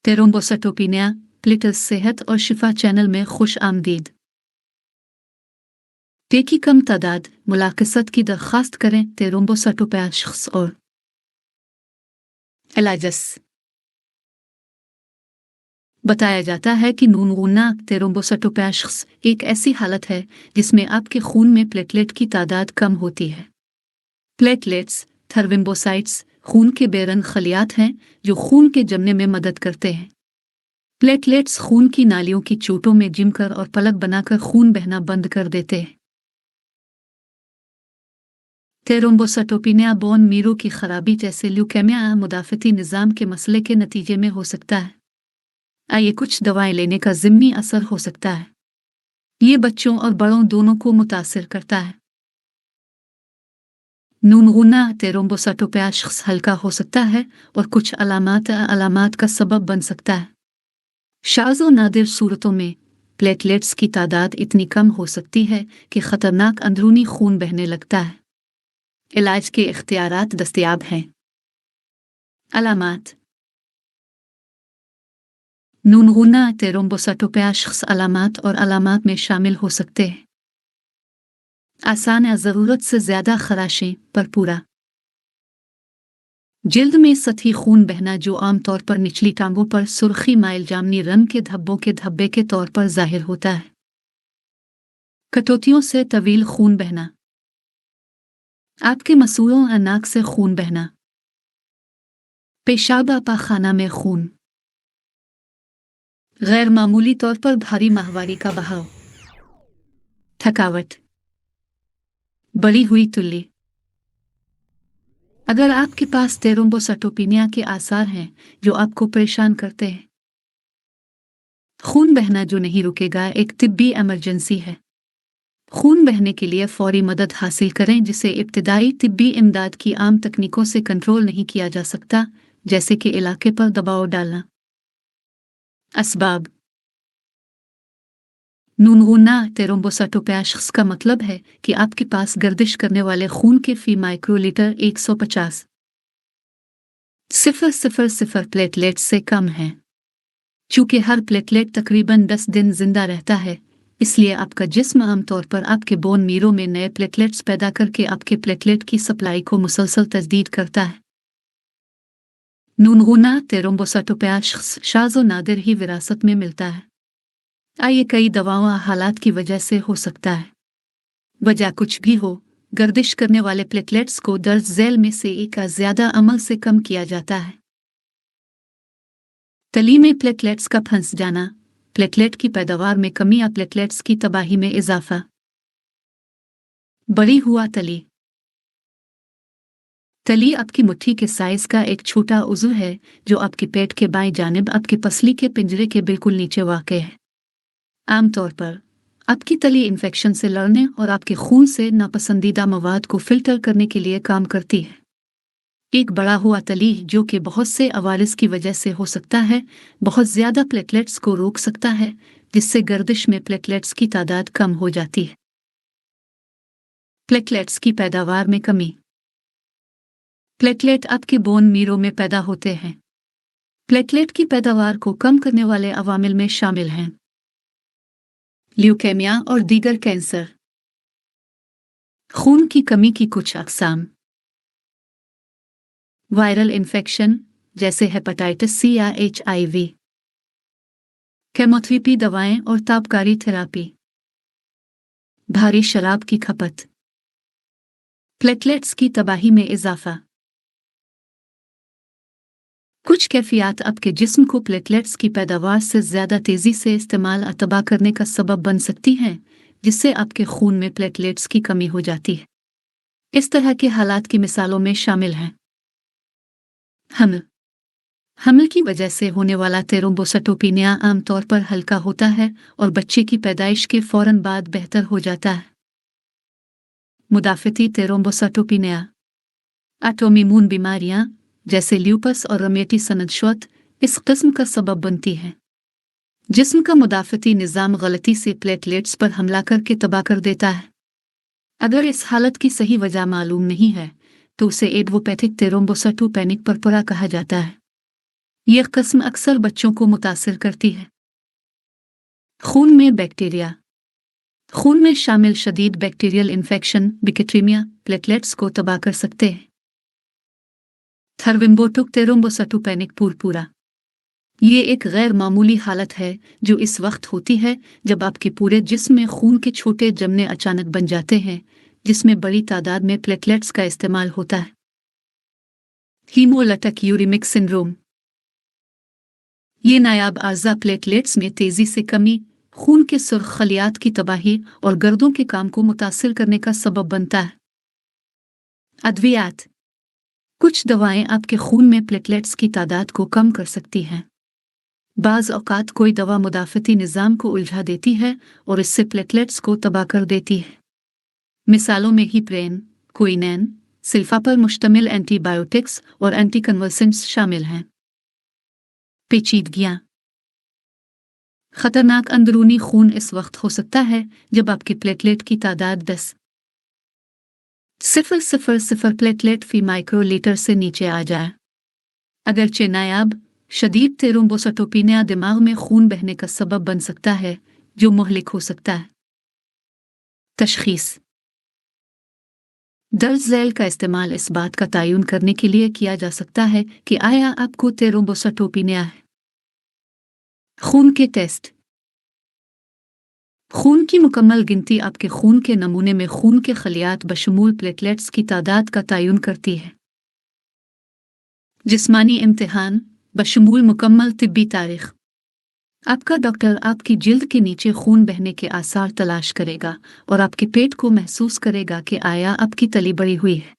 Thrombocytopenia platelets सेहत और शिफा channel में खुश आमदीद। टे की कम तादाद मुलाक़सत की दरख्वास्त करें। थ्रोम्बोसाइटोपेनिया शख्स और इलाजस बताया जाता है कि नूनगुना थ्रोम्बोसाइटोपेनिया शख्स एक ऐसी हालत है जिसमें आपके खून में प्लेटलेट की तादाद कम होती है। प्लेटलेट्स थ्रोम्बोसाइट्स खून के बेरंग खलियात हैं जो खून के जमने में मदद करते हैं। प्लेटलेट्स खून की नालियों की चोटों में जिमकर और पलक बनाकर खून बहना बंद कर देते हैं। थ्रोम्बोसाइटोपेनिया बोन मीरो की खराबी जैसे ल्यूकेमिया मुदाफ़ती निज़ाम के मसले के नतीजे में हो सकता है। आइए कुछ दवाएं लेने का ज़िम्नी असर हो सकता है। ये बच्चों और बड़ों दोनों को मुतासिर करता है। नूनगुना थ्रोम्बोसाइटोपेनिया शख्स हल्का हो सकता है और कुछ अलामात का सबब बन सकता है। शाज़ और नादिर सूरतों में प्लेटलेट्स की तादाद इतनी कम हो सकती है कि ख़तरनाक अंदरूनी खून बहने लगता है। इलाज के इख्तियारात दस्तयाब हैं। अलामात नूनगुना थ्रोम्बोसाइटोपेनिया शख्स अलामात में शामिल हो सकते हैं। आसान या ज़रूरत से ज़्यादा खराशें पर पूरा जिल्द में सतही खून बहना जो आमतौर पर निचली टांगों पर सुर्खी माइल जामनी रंग के धब्बों के धब्बे के तौर पर ज़ाहिर होता है। कटौतियों से तवील खून बहना, आपके मसूड़ों या नाक से खून बहना, पेशाब या पाखाना में खून, गैर मामूली तौर पर भारी माहवारी का बहाव, थकावट, बढ़ी हुई तुल्ली। अगर आपके पास थ्रोम्बोसाइटोपेनिया के आसार हैं जो आपको परेशान करते हैं, खून बहना जो नहीं रुकेगा एक तिब्बी इमरजेंसी है। खून बहने के लिए फौरी मदद हासिल करें जिसे इब्तिदाई तिब्बी इमदाद की आम तकनीकों से कंट्रोल नहीं किया जा सकता, जैसे कि इलाके पर दबाव डालना। असबाब नूनगुना थ्रोम्बोसाइटोपेनिया शख्स का मतलब है कि आपके पास गर्दिश करने वाले खून के फी माइक्रोलीटर 150,000 प्लेटलेट्स से कम हैं। चूँकि हर प्लेटलेट तकरीबन 10 दिन जिंदा रहता है, इसलिए आपका जिस्म आमतौर पर आपके बोन मीरो में नए प्लेटलेट्स पैदा करके आपके प्लेटलेट की सप्लाई को मुसलसल तजदीद करता है। नूनगुना थ्रोम्बोसाइटोपेनिया शख्स शाज़ व नादिर ही विरासत में मिलता है। आइए कई दवाओं या हालात की वजह से हो सकता है। वजह कुछ भी हो, गर्दिश करने वाले प्लेटलेट्स को दर्ज झैल में से एक या ज़्यादा अमल से कम किया जाता है। तली में प्लेटलेट्स का फंस जाना, प्लेटलेट की पैदावार में कमी या प्लेटलेट्स की तबाही में इजाफा। बढ़ी हुआ तली आपकी मुट्ठी के साइज का एक छोटा उज़्व है जो आपके पेट के बाएं जानिब आपके पसली के पिंजरे के बिल्कुल नीचे वाक़ है। आमतौर पर आपकी तली इन्फेक्शन से लड़ने और आपके खून से नापसंदीदा मवाद को फ़िल्टर करने के लिए काम करती है। एक बड़ा हुआ तली जो कि बहुत से अवारिस की वजह से हो सकता है, बहुत ज़्यादा प्लेटलेट्स को रोक सकता है, जिससे गर्दिश में प्लेटलेट्स की तादाद कम हो जाती है। प्लेटलेट्स की पैदावार में कमी प्लेटलेट आपके बोन मीरो में पैदा होते हैं। प्लेटलेट की पैदावार को कम करने वाले अवामिल में शामिल हैं ल्यूकेमिया और दीगर कैंसर। खून की कमी की कुछ अक़साम वायरल इन्फेक्शन जैसे हेपेटाइटिस सी या HIV, केमोथेरेपी दवाएं और तापकारी थेरापी, भारी शराब की खपत, प्लेटलेट्स की तबाही में इजाफा। कुछ कैफियत आपके जिस्म को प्लेटलेट्स की पैदावार से ज़्यादा तेज़ी से इस्तेमाल या तबाह करने का सबब बन सकती हैं, जिससे आपके खून में प्लेटलेट्स की कमी हो जाती है। इस तरह के हालात की मिसालों में शामिल हैं हमल की वजह से होने वाला थ्रोम्बोसाइटोपेनिया आमतौर पर हल्का होता है और बच्चे की पैदाइश के फ़ौरन बाद बेहतर हो जाता है। मुदाफ़ती थ्रोम्बोसाइटोपेनिया ऑटोइम्यून बीमारियां जैसे ल्यूपस और रमेटी सनदशवत इस किस्म का सबब बनती हैं। जिस्म का मुदाफ़ती निज़ाम गलती से प्लेटलेट्स पर हमला करके तबाह कर देता है। अगर इस हालत की सही वजह मालूम नहीं है तो उसे इडियोपैथिक थ्रोम्बोसाइटोपेनिक परपरा कहा जाता है। यह किस्म अक्सर बच्चों को मुतासिर करती है। खून में बैक्टीरिया। खून में शामिल शदीद बैक्टीरियल इन्फेक्शन बिकेट्रीमिया प्लेटलेट्स को तबाह कर सकते हैं। थर्विम्बोटुक थ्रोम्बोसाइटोपेनिक पुरपुरा। ये एक गैर मामूली हालत है जो इस वक्त होती है जब आपके पूरे जिस्म में खून के छोटे जमने अचानक बन जाते हैं, जिसमें बड़ी तादाद में प्लेटलेट्स का इस्तेमाल होता है। Haemolytic uraemic syndrome. ये नायाब आज़ा प्लेटलेट्स में तेज़ी से कमी, खून के सुर्ख खलियात की तबाही और गर्दों के काम को मुतासिर करने का सबब बनता है। अद्वियात। कुछ दवाएं आपके खून में प्लेटलेट्स की तादाद को कम कर सकती हैं। बाज़ औक़ात कोई दवा मुदाफ़ती निज़ाम को उलझा देती है और इससे प्लेटलेट्स को तबाह कर देती है। मिसालों में हीप्रेन, क्विनैन, सिल्फा पर मुश्तमिल एंटीबायोटिक्स और एंटीकन्वल्सेंट्स शामिल हैं। पेचीदगियाँ। खतरनाक अंदरूनी खून इस वक्त हो सकता है जब आपके प्लेटलेट की तादाद 10,000 प्लेटलेट फी माइक्रोलीटर से नीचे आ जाए। अगरचे नायाब शदीद थ्रोम्बोसाइटोपेनिया दिमाग में खून बहने का सबब बन सकता है जो मुहलिक हो सकता है। तशख़ीस। दर्ज झैल का इस्तेमाल इस बात का तयन करने के लिए किया जा सकता है कि आया आपको थ्रोम्बोसाइटोपेनिया है। खून के टेस्ट। खून की मुकम्मल गिनती आपके खून के नमूने में खून के खलियात बशमूल प्लेटलेट्स की तादाद का तयन करती है। जिस्मानी इम्तिहान बशमूल मुकम्मल तिब्बी तारीख। आपका डॉक्टर आपकी जिल्द के नीचे खून बहने के आसार तलाश करेगा और आपके पेट को महसूस करेगा कि आया आपकी तली बड़ी हुई है।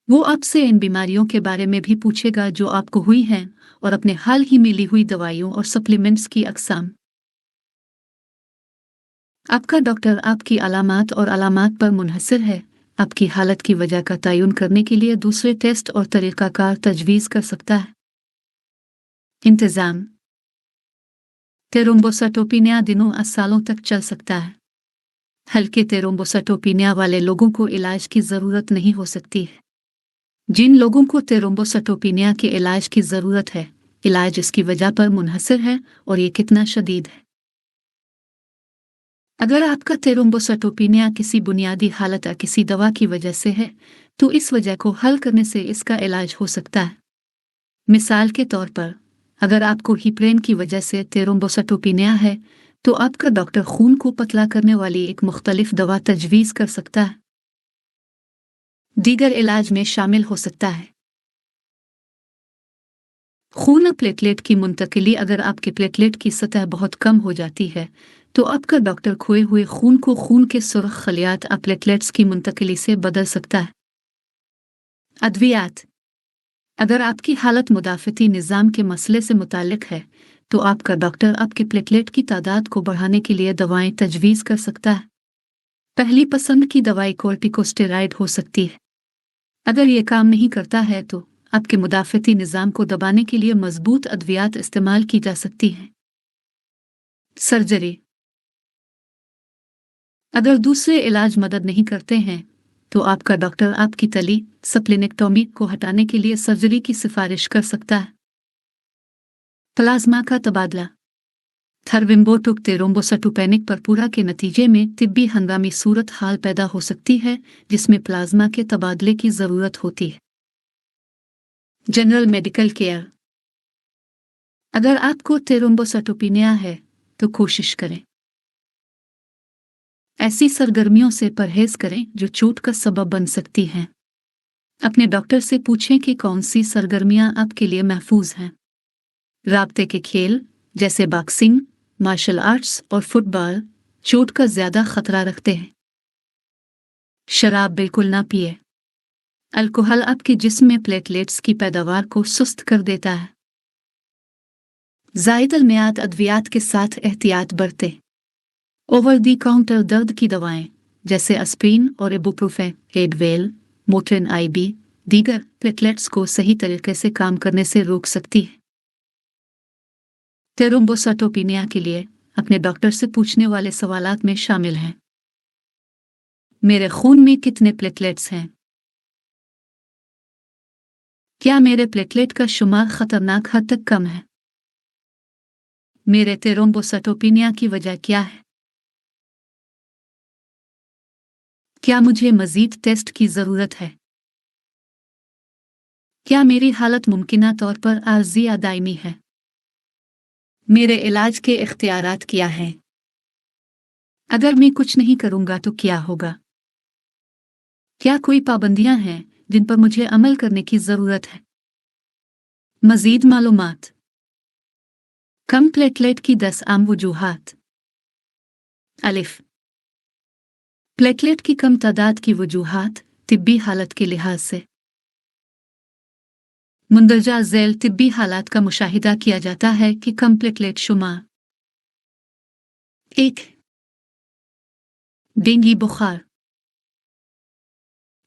वो आपसे इन बीमारियों के बारे में भी पूछेगा जो आपको हुई हैं और अपने हाल ही में ली हुई दवाइयों और सप्लीमेंट्स की अक़साम। आपका डॉक्टर आपकी अलामात और अलामात पर मुनहसर है आपकी हालत की वजह का तयन करने के लिए दूसरे टेस्ट और तरीक़ाकार तजवीज़ कर सकता है। इंतज़ाम। थ्रोम्बोसाइटोपेनिया दिनों या सालों तक चल सकता है। हल्के थ्रोम्बोसाइटोपेनिया वाले लोगों को इलाज की ज़रूरत नहीं हो सकती है। जिन लोगों को थ्रोम्बोसाइटोपेनिया के इलाज की ज़रूरत है, इलाज इसकी वजह पर मुनहसर है और ये कितना शदीद है। अगर आपका थ्रोम्बोसाइटोपेनिया किसी बुनियादी हालत या किसी दवा की वजह से है, तो इस वजह को हल करने से इसका इलाज हो सकता है। मिसाल के तौर पर, अगर आपको हीप्रेन की वजह से थ्रोम्बोसाइटोपेनिया है, तो आपका डॉक्टर खून को पतला करने वाली एक मुख्तलिफ दवा तजवीज़ कर सकता है। दीगर इलाज में शामिल हो सकता है खून प्लेटलेट की मुंतकिली। अगर आपके प्लेटलेट की सतह बहुत कम हो जाती है, तो आपका डॉक्टर खोए हुए खून को खून के सुर्ख खलियात या प्लेटलेट्स की मुंतकिली से बदल सकता है। अद्वियात। अगर आपकी हालत मुदाफ़ती निज़ाम के मसले से मुतालिक है, तो आपका डॉक्टर आपके प्लेटलेट की तादाद को बढ़ाने के लिए दवाएं तजवीज़ कर सकता है। पहली पसंद की दवाई कॉर्टिकोस्टेरॉइड हो सकती है। अगर ये काम नहीं करता है, तो आपके मुदाफ़ती निज़ाम को दबाने के लिए मजबूत अद्वियात इस्तेमाल की जा सकती हैं। सर्जरी। अगर दूसरे इलाज मदद नहीं करते हैं, तो आपका डॉक्टर आपकी तली स्प्लेनेक्टोमी को हटाने के लिए सर्जरी की सिफारिश कर सकता है। प्लाज्मा का तबादला। थर्विम्बोटुक थ्रोम्बोसाइटोपेनिक पुरपुरा के नतीजे में तिब्बी हंगामी सूरत हाल पैदा हो सकती है जिसमें प्लाज्मा के तबादले की ज़रूरत होती है। General medical care. अगर आपको थ्रोम्बोसाइटोपेनिया है, तो कोशिश करें ऐसी सरगर्मियों से परहेज करें जो चोट का सबब बन सकती हैं। अपने डॉक्टर से पूछें कि कौन सी सरगर्मियां आपके लिए महफूज हैं। राब्ते के खेल जैसे बॉक्सिंग, मार्शल आर्ट्स और फुटबॉल चोट का ज़्यादा खतरा रखते हैं। शराब बिल्कुल ना पिए। अल्कोहल आपके जिस्म में प्लेटलेट्स की पैदावार को सुस्त कर देता है। ज़ायद अलमियात अद्वियात के साथ एहतियात बरतें। ओवर दी काउंटर दर्द की दवाएं जैसे एस्प्रिन और इबुप्रोफेन, एडवेल, मोट्रिन आईबी दीगर प्लेटलेट्स को सही तरीके से काम करने से रोक सकती है। थ्रोम्बोसाइटोपेनिया के लिए अपने डॉक्टर से पूछने वाले सवालात में शामिल हैं: मेरे खून में कितने प्लेटलेट्स हैं? क्या मेरे प्लेटलेट का शुमार खतरनाक हद तक कम है? मेरे थ्रोम्बोसाइटोपेनिया की वजह क्या है? क्या मुझे मजीद टेस्ट की ज़रूरत है? क्या मेरी हालत मुमकिना तौर पर आर्जी या दायमी है? मेरे इलाज के इख्तियारात क्या हैं? अगर मैं कुछ नहीं करूँगा तो क्या होगा? क्या कोई पाबंदियाँ हैं जिन पर मुझे अमल करने की ज़रूरत है? मज़ीद मालूमात। कम प्लेटलेट की 10 आम वजूहात। अलिफ, प्लेटलेट की कम तादाद की वजूहात तिब्बी हालत के लिहाज से। मुंदरजा झैल तिब्बी हालात का मुशाहिदा किया जाता है कि कम प्लेटलेट शुमार। 1. डेंगू बुखार।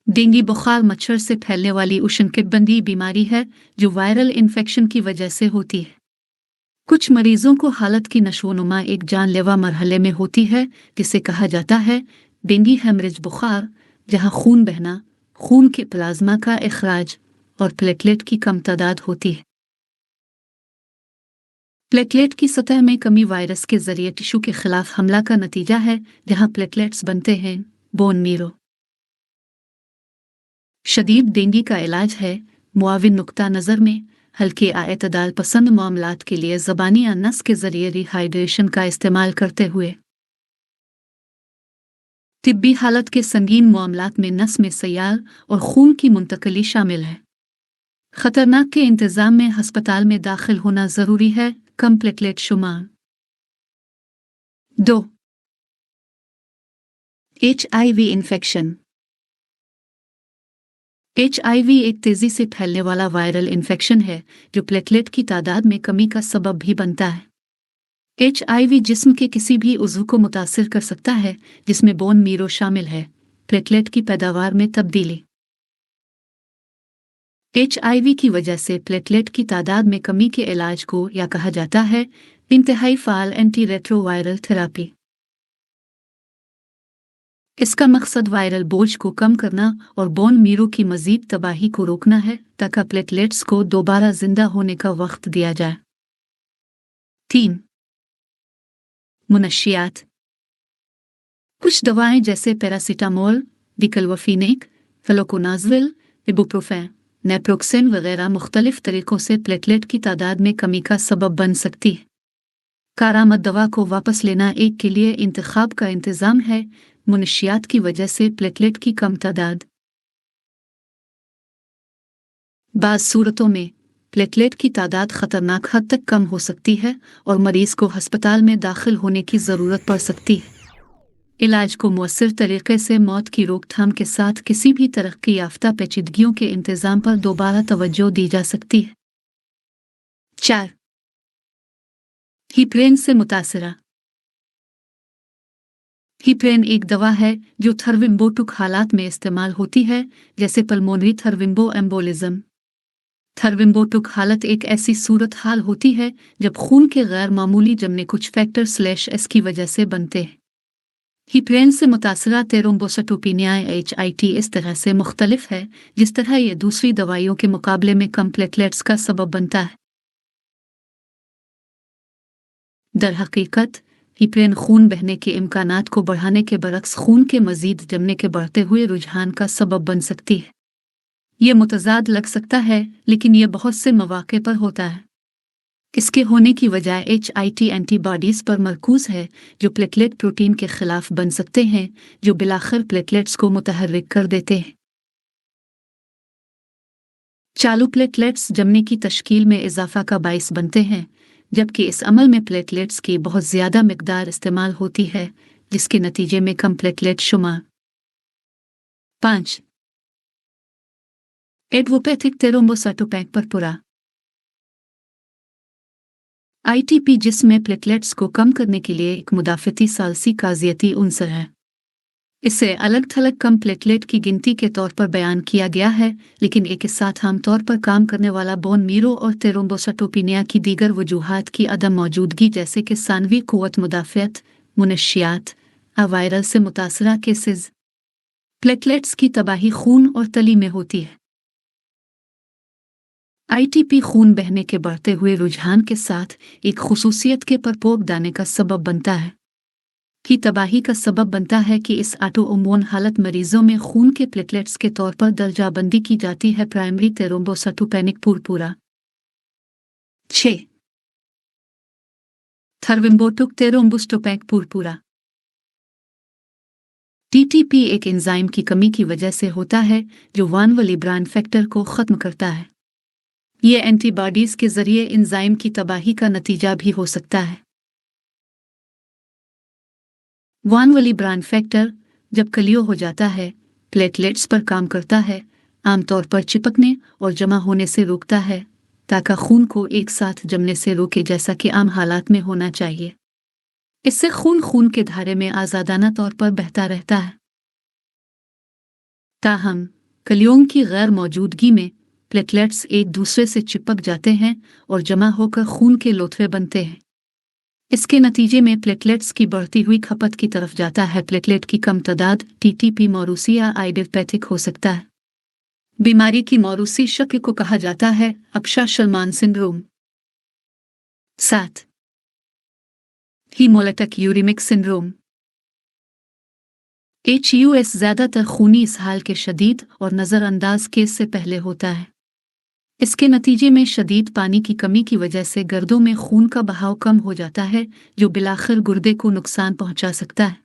डेंगू बुखार मच्छर से फैलने वाली उष्णकटिबंधीय बीमारी है जो वायरल इन्फेक्शन की वजह से होती है। कुछ मरीजों को हालत की नशोनुमा एक जानलेवा मरहले में होती है जिसे कहा जाता है डेंगू हेमरेज बुखार, जहां खून बहना, खून के प्लाज्मा का इखराज और प्लेटलेट की कम तादाद होती है। प्लेटलेट की सतह में कमी वायरस के जरिए टिश्यू के खिलाफ हमला का नतीजा है, जहां प्लेटलेट्स बनते हैं बोन मीरो। शदीद डेंगू का इलाज है मुआविन नुक्ता नज़र में हल्के आएतदाल पसंद मामलात के लिए ज़बानी या नस के जरिए रिहाइड्रेशन का इस्तेमाल करते हुए। तिब्बी हालत के संगीन मामलात में नस में सयाल और खून की मुंतकली शामिल है। खतरनाक के इंतज़ाम में हस्पताल में दाखिल होना ज़रूरी है। कम प्लेटलेट शुमार। 2. HIV infection. HIV एक तेजी से फैलने वाला वायरल इन्फेक्शन है जो प्लेटलेट की तादाद में कमी का सबब भी बनता है। HIV जिस्म के किसी भी उज़्व को मुतासिर कर सकता है जिसमें बोन मीरो शामिल है। प्लेटलेट की पैदावार में तब्दीली। HIV की वजह से प्लेटलेट की तादाद में कमी के इलाज को या कहा जाता है इंतहाई फ़ाल एंटी रेट्रोवायरल थेरापी। इसका मकसद वायरल बोझ को कम करना और बोन मीरो की मजीद तबाही को रोकना है ताकि प्लेटलेट्स को दोबारा जिंदा होने का वक्त दिया जाए। 3. मुनशियात। कुछ दवाएं जैसे paracetamol, diclofenac, fluconazole, ibuprofen, naproxen वगैरह मुख्तलिफ तरीकों से प्लेटलेट की तादाद में कमी का सबब बन सकती है। कारामद दवा को वापस लेना एक के लिए इंतखाब का इंतज़ाम है मुनशियात की वजह से प्लेटलेट की कम तादाद। बाज़ सूरतों में प्लेटलेट की तादाद खतरनाक हद तक कम हो सकती है और मरीज को अस्पताल में दाखिल होने की ज़रूरत पड़ सकती है। इलाज को मुअस्सर तरीके से मौत की रोकथाम के साथ किसी भी तरक्की याफ्ता पेचीदगियों के इंतज़ाम पर दोबारा तवज्जो दी जा सकती है। 4. हीप्रेन से मुतासरा। हीप्रेन एक दवा है जो थर्विम्बोटुक हालात में इस्तेमाल होती है जैसे पल्मोनरी थर्विम्बो एम्बोलिज्म। थर्विम्बोटुक हालत एक ऐसी सूरत हाल होती है जब खून के गैर मामूली जमने कुछ फैक्टर/एस की वजह से बनते हैं। हीप्रेन से मुतासरा थ्रोम्बोसाइटोपेनिया HIT इस तरह से मुख्तलिफ है जिस तरह ये दूसरी दवाइयों के मुकाबले में कम प्लेटलेट्स का सबब बनता है। दर हकीकत हीप्रेन खून बहने के इम्कानात को बढ़ाने के बरक्स खून के मजीद जमने के बढ़ते हुए रुझान का सबब बन सकती है। यह मुतजाद लग सकता है लेकिन यह बहुत से मौके पर होता है। इसके होने की वजह HIT एंटीबॉडीज़ पर मरकूज है जो प्लेटलेट प्रोटीन के खिलाफ बन सकते हैं जो बिलाखिर प्लेटलेट्स को मुतहर्रिक कर देते हैं। चालू प्लेटलेट्स जमने की तश्कील में इजाफा का बाइस बनते हैं जबकि इस अमल में प्लेटलेट्स की बहुत ज़्यादा मिकदार इस्तेमाल होती है जिसके नतीजे में कम प्लेटलेट शुमार। 5. एडवोपैथिक थ्रोम्बोसाइटोपेनिया। ITP जिस्म में प्लेटलेट्स को कम करने के लिए एक मुदाफ़ती सालसी काजियती उनसर है। इसे अलग थलग कम प्लेटलेट की गिनती के तौर पर बयान किया गया है लेकिन एक साथ आमतौर पर काम करने वाला बोन मीरो और थ्रोम्बोसाइटोपेनिया की दीगर वजूहात की अदम मौजूदगी जैसे कि सानवी कुव्वत मुदाफ़ियत, मुनशियात, वायरल से मुतासरा केसेस। प्लेटलेट्स की तबाही खून और तली में होती है। आईटीपी खून बहने के बढ़ते हुए रुझान के साथ एक खुसूसियत के प्रकोप डालने का सबब बनता है कि तबाही का सबब बनता है कि इस ऑटोइम्यून हालत मरीजों में खून के प्लेटलेट्स के तौर पर दर्जाबंदी की जाती है primary thrombocytopenic purpura 6 thrombotic thrombocytopenic purpura TTP एक एंजाइम की कमी की वजह से होता है जो वान वाली ब्रांड फैक्टर को ख़त्म करता है। ये एंटीबॉडीज़ के ज़रिए एंजाइम की तबाही का नतीजा भी हो सकता है। वान वाली ब्रांड फैक्टर जब कलियो हो जाता है प्लेटलेट्स पर काम करता है, आमतौर पर चिपकने और जमा होने से रोकता है ताकि खून को एक साथ जमने से रोके, जैसा कि आम हालात में होना चाहिए। इससे खून के धारे में आज़ादाना तौर पर बहता रहता है। ताहम कलियों की गैर मौजूदगी में प्लेटलेट्स एक दूसरे से चिपक जाते हैं और जमा होकर खून के लोथवे बनते हैं। इसके नतीजे में प्लेटलेट्स की बढ़ती हुई खपत की तरफ जाता है। प्लेटलेट की कम तादाद टीटीपी मौरूसी या आइडियोपैथिक हो सकता है। बीमारी की मौरूसी शक्ल को कहा जाता है अब्शा-शलमान syndrome. 7 haemolytic uraemic syndrome HUS ज़्यादातर खूनी इसहाल के शदीद और नज़रअंदाज केस से पहले होता है। इसके नतीजे में शदीद पानी की कमी की वजह से गर्दों में खून का बहाव कम हो जाता है, जो बिलाखिर गुर्दे को नुकसान पहुंचा सकता है।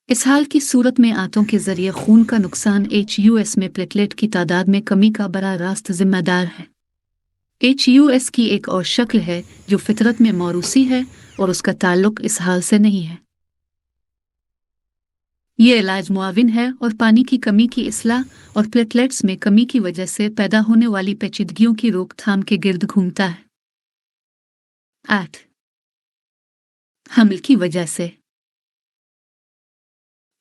इसहाल की सूरत में आंतों के जरिए खून का नुकसान HUS में प्लेटलेट की तादाद में कमी का बड़ा रास्त जिम्मेदार है। HUS की एक और शक्ल है जो फितरत में मौरूसी है और उसका ताल्लुक इसहाल से नहीं है। ये इलाज मुआविन है और पानी की कमी की इस्लाह और प्लेटलेट्स में कमी की वजह से पैदा होने वाली पेचीदगियों की रोकथाम के गिर्द घूमता है। 8 हमल की वजह से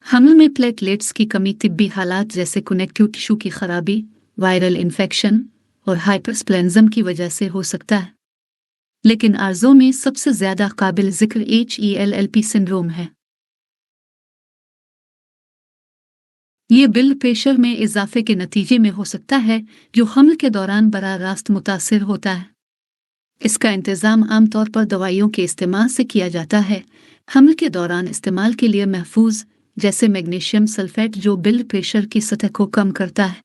हमल में प्लेटलेट्स की कमी तिब्बी हालात जैसे कनेक्टिव टिश्यू की खराबी, वायरल इन्फेक्शन और हाइपरस्प्लेनिज्म की वजह से हो सकता है, लेकिन आर्जों में सबसे ज़्यादा काबिल जिक्र HELLP सिंड्रोम है। ये ब्लड प्रेशर में इजाफे के नतीजे में हो सकता है जो हमल के दौरान बराह रास्त मुतासिर होता है। इसका इंतज़ाम आमतौर पर दवाइयों के इस्तेमाल से किया जाता है, हमल के दौरान इस्तेमाल के लिए महफूज, जैसे मैग्नीशियम सल्फेट जो ब्लड प्रेशर की सतह को कम करता है।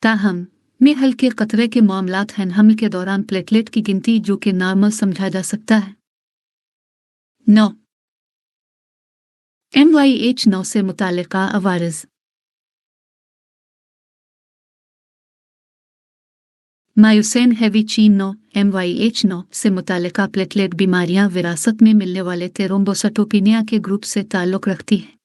ताहम में हल्के कतरे के मामलात हैं हमल के दौरान प्लेटलेट की गिनती जो कि नॉर्मल समझा जा सकता है। 9 MYH9 से मुताल्लिका अवारिज़ मायूसेन हेवी चीन 9 MYH9 से मुताल्लिका प्लेटलेट बीमारियां विरासत में मिलने वाले थ्रोम्बोसाइटोपेनिया के ग्रुप से ताल्लुक़ रखती हैं।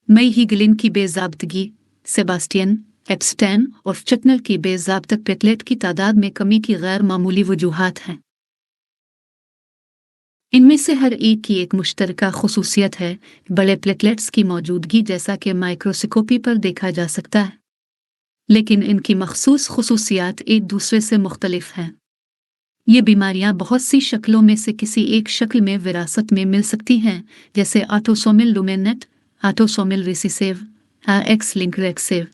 मई हीगलिन की बेज़ाब्तगी, सेबास्टियन, एप्स्टेन और चटनर की बेज़ाब्तक प्लेटलेट की तादाद में कमी की गैर मामूली वजूहात हैं। इनमें से हर एक की एक मुश्तरका खुसूसियत है, बड़े प्लेटलेट्स की मौजूदगी, जैसा कि माइक्रोस्कोपी पर देखा जा सकता है, लेकिन इनकी मखसूस खुसूसियात एक दूसरे से मुख्तलिफ हैं। ये बीमारियां बहुत सी शक्लों में से किसी एक शक्ल में विरासत में मिल सकती हैं, जैसे autosomal dominant, autosomal recessive, X linked recessive.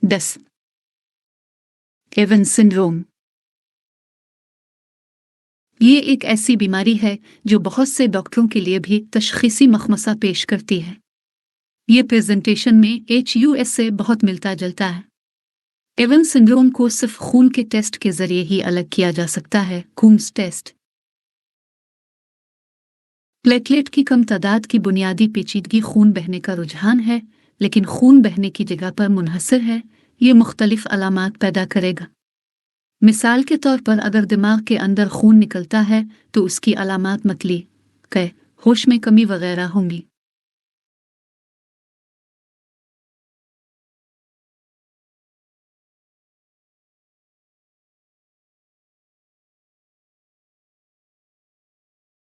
10 Evans syndrome ये एक ऐसी बीमारी है जो बहुत से डॉक्टरों के लिए भी तशख़ीसी मखमसा पेश करती है। ये प्रेजेंटेशन में HUS से बहुत मिलता जुलता है। एवंस सिंड्रोम को सिर्फ खून के टेस्ट के जरिए ही अलग किया जा सकता है, कूम्स टेस्ट। प्लेटलेट की कम तादाद की बुनियादी पेचीदगी खून बहने का रुझान है, लेकिन खून बहने की जगह पर मुनहसर है। ये मुख्तलिफ अलामात पैदा करेगा। मिसाल के तौर पर अगर दिमाग के अंदर खून निकलता है तो उसकी अलामात मतली, होश में कमी वगैरह होंगी।